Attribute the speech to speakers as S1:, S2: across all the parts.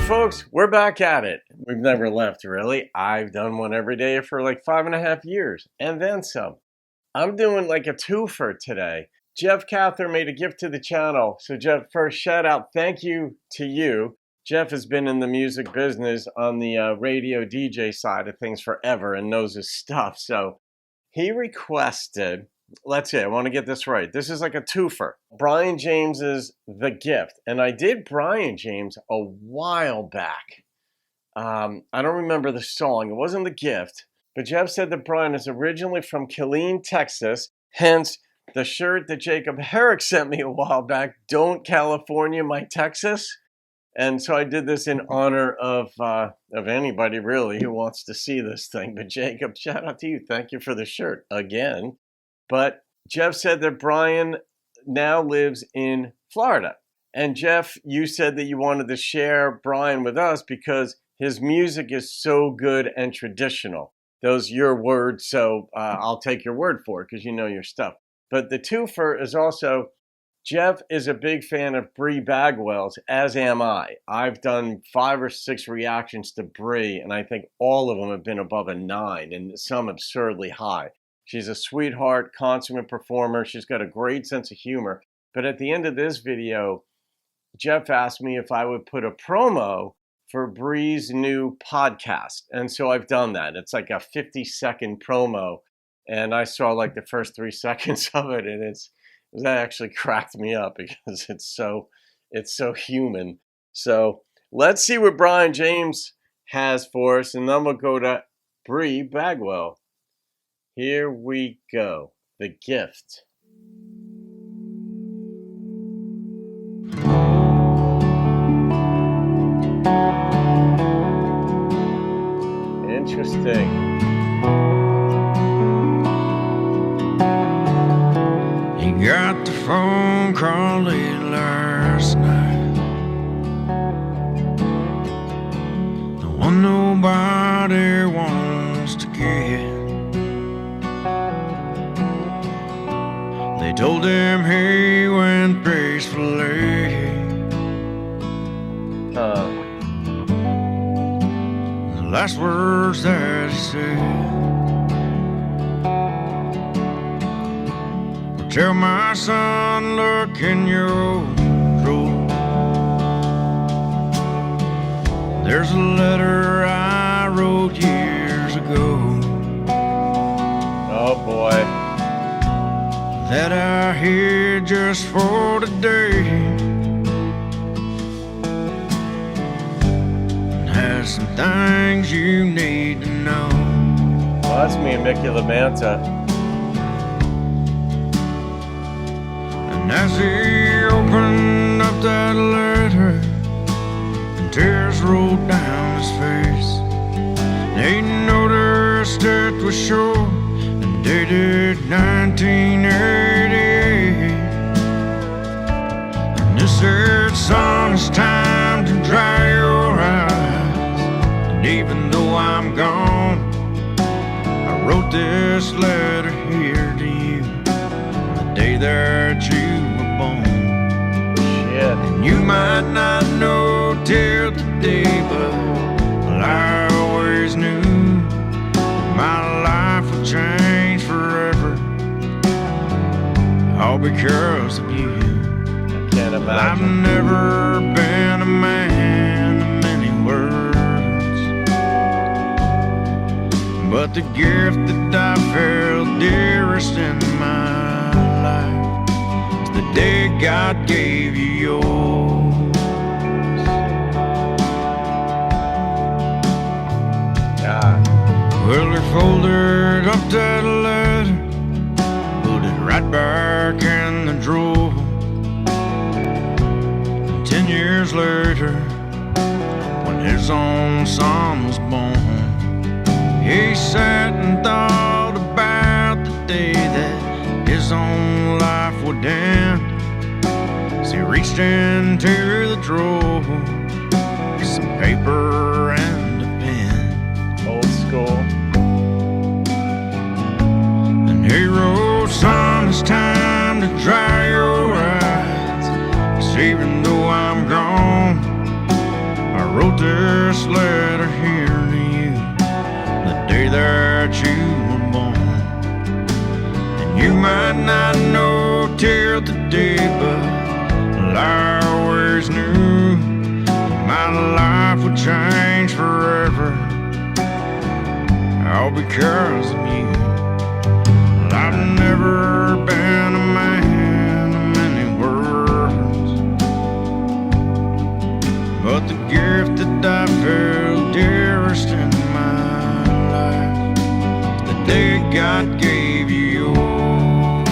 S1: folks, we're back at it. We've never left, really. I've done one every day for like 5.5 years, and then some. I'm doing like a twofer today. Jeff Cather made a gift to the channel. So Jeff, first shout out, thank you to you. Jeff has been in the music business on the radio DJ side of things forever and knows his stuff. So he requested, let's see, I want to get this right. This is like a twofer. Brian James's The Gift. And I did Brian James a while back. I don't remember the song. It wasn't The Gift. But Jeff said that Brian is originally from Killeen, Texas. Hence, the shirt that Jacob Herrick sent me a while back, Don't California My Texas. And so I did this in honor of anybody really who wants to see this thing. But Jacob, shout out to you. Thank you for the shirt again. But Jeff said that Brian now lives in Florida. And Jeff, you said that you wanted to share Brian with us because his music is so good and traditional. Those your words, so I'll take your word for it because you know your stuff. But the twofer is also, Jeff is a big fan of Bri Bagwell's, as am I. I've done 5 or 6 reactions to Bri, and I think all of them have been above a 9, and some absurdly high. She's a sweetheart, consummate performer. She's got a great sense of humor. But at the end of this video, Jeff asked me if I would put a promo for Bri's new podcast. And so I've done that. It's like a 50-second promo. And I saw like the first 3 seconds of it, and that actually cracked me up because it's so human. So let's see what Brian James has for us, and then we'll go to Bri Bagwell. Here we go. The Gift. Interesting.
S2: You got the phone call late last night, the one nobody wants to get. They told him he went gracefully. The last words that he said, tell my son, look in your drawer. There's a letter I wrote years ago.
S1: Oh boy.
S2: That I hid just for today. And has some things you need to know.
S1: Well, that's me and Mickey LaManta.
S2: And as he opened up that letter, and tears rolled down his face, they noticed it was short and dated 1988. And it said, son, it's time to dry your eyes. And even though I'm gone, I wrote this letter here to you the day that you were born.
S1: Shit.
S2: And you might not know till today, but well, I always knew that my life would change forever, all because of you.
S1: I can't imagine.
S2: I've never been a man of many words, but the gift that I felt dearest in my life is the day God gave you yours.
S1: God.
S2: Well, he folded up that letter, put it right back in the drawer. And 10 years later, when his own son was born, he sat and thought about the day that his own life would end. So he reached into the drawer for some paper and a pen.
S1: Old school.
S2: And he wrote, son, it's time to dry your eyes. 'Cause even though I'm gone, I wrote might not know till today, but I always knew my life would change forever, all because of you. I've never been a man of many words, but the gift that I felt dearest in my life, the day God gave you yours.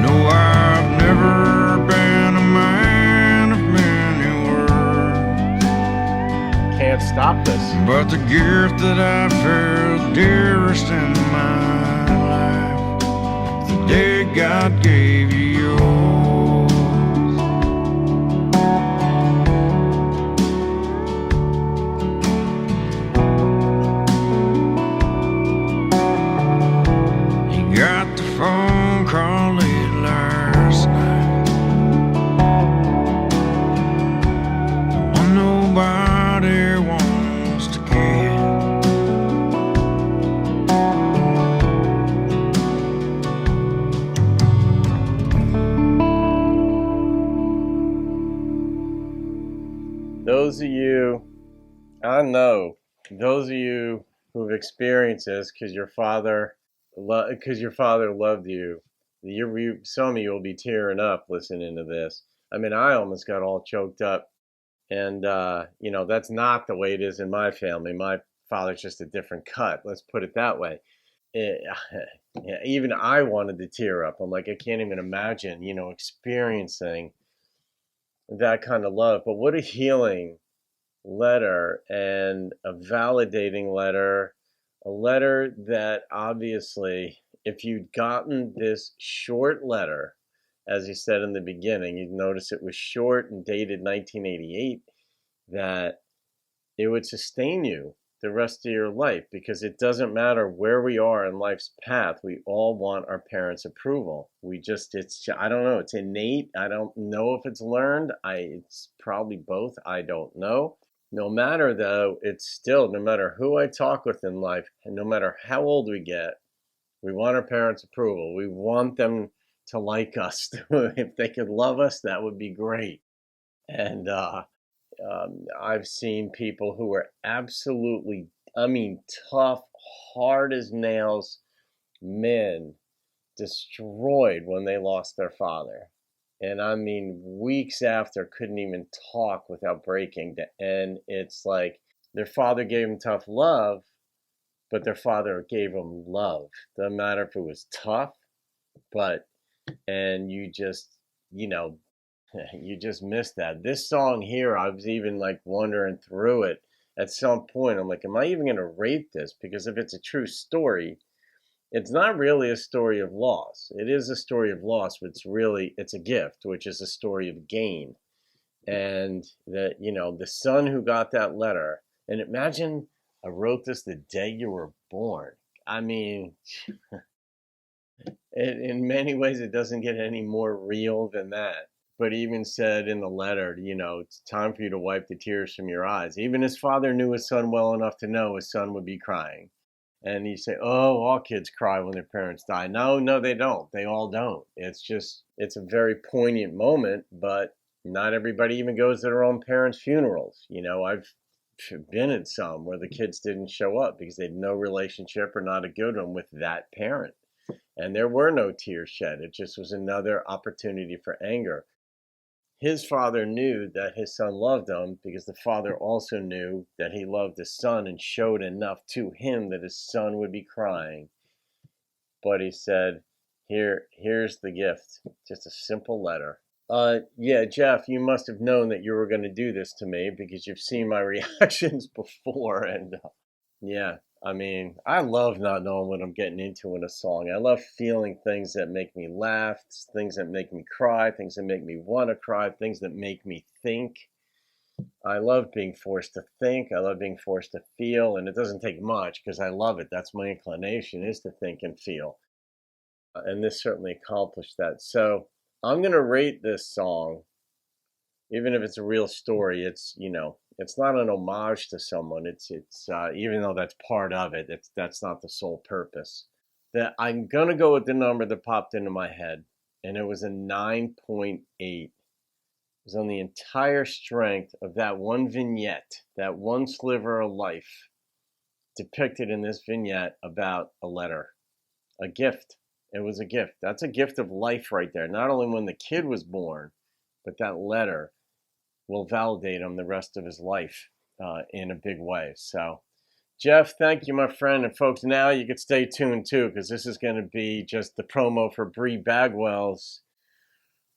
S2: No, I've never been a man of many words.
S1: Can't stop this.
S2: But the gift that I felt dearest in my life, the day God gave you yours. You got the phone call late last night, the one nobody wants to get.
S1: Those of you, I know, those of you who've experienced this because your father loved you, some of you will be tearing up listening to this. I mean, I almost got all choked up. And, that's not the way it is in my family. My father's just a different cut. Let's put it that way. Yeah, even I wanted to tear up. I'm like, I can't even imagine, experiencing that kind of love. But what a healing letter, and a validating letter, a letter that obviously, if you'd gotten this short letter, as he said in the beginning, you'd notice it was short and dated 1988, that it would sustain you the rest of your life, because it doesn't matter where we are in life's path. We all want our parents' approval. I don't know, it's innate. I don't know if it's learned. It's probably both. I don't know. No matter though, it's still, no matter who I talk with in life, and no matter how old we get, we want our parents' approval. We want them to like us. If they could love us, that would be great. And I've seen people who are absolutely, tough, hard as nails men, destroyed when they lost their father. And weeks after, couldn't even talk without breaking. And it's like their father gave them tough love, but their father gave them love. Doesn't matter if it was tough, and you just missed that. This song here, I was even like wondering through it at some point. I'm like, am I even going to rate this? Because if it's a true story, it's not really a story of loss. It is a story of loss, but it's a gift, which is a story of gain. And that, the son who got that letter, and imagine I wrote this the day you were born. In many ways, it doesn't get any more real than that. But he even said in the letter, it's time for you to wipe the tears from your eyes. Even his father knew his son well enough to know his son would be crying. And you say, oh, all kids cry when their parents die. No, they don't. They all don't. It's a very poignant moment, but not everybody even goes to their own parents' funerals. I've been at some where the kids didn't show up because they had no relationship or not a good one with that parent. And there were no tears shed. It just was another opportunity for anger. His father knew that his son loved him because the father also knew that he loved his son and showed enough to him that his son would be crying. But he said, here's the gift. Just a simple letter. Yeah, Jeff, you must have known that you were going to do this to me because you've seen my reactions before. And yeah, I love not knowing what I'm getting into in a song. I love feeling things that make me laugh, things that make me cry, things that make me want to cry, things that make me think. I love being forced to think. I love being forced to feel. And it doesn't take much because I love it. That's my inclination, is to think and feel. And this certainly accomplished that. So I'm going to rate this song, even if it's a real story. It's not an homage to someone. It's even though that's part of it, that's not the sole purpose. that I'm going to go with the number that popped into my head, and it was a 9.8. It was on the entire strength of that one vignette, that one sliver of life depicted in this vignette about a letter, a gift. It was a gift. That's a gift of life right there. Not only when the kid was born, but that letter will validate him the rest of his life in a big way. So, Jeff, thank you, my friend. And folks, now you can stay tuned too, because this is going to be just the promo for Bri Bagwell's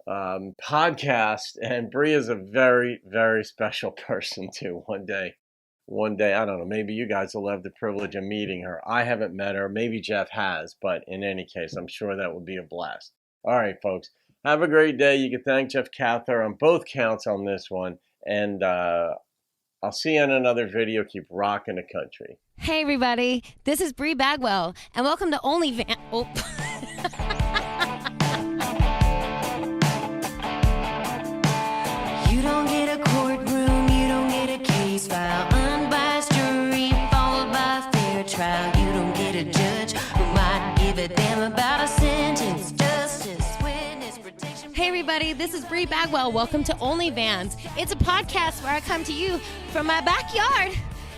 S1: podcast. And Bri is a very, very special person too. One day, I don't know, maybe you guys will have the privilege of meeting her. I haven't met her. Maybe Jeff has, but in any case, I'm sure that would be a blast. All right, folks, have a great day. You can thank Jeff Cather on both counts on this one. And I'll see you in another video. Keep rocking the country.
S3: Hey, everybody. This is Bri Bagwell, and welcome to OnlyVan. Oh. You don't get a courtroom, you don't get a case file, unbiased jury followed by a fair trial. You don't get a judge who might give a damn about a sentence, justice, witness protection. Hey, everybody. This is Bri Bagwell. Welcome to OnlyVans. It's a podcast where I come to you from my backyard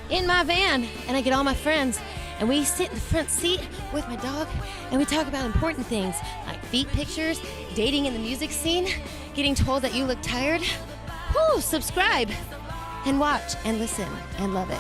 S3: in my van, and I get all my friends, and we sit in the front seat with my dog, and we talk about important things like feet pictures, dating in the music scene, getting told that you look tired. Whoo, subscribe and watch and listen and love it.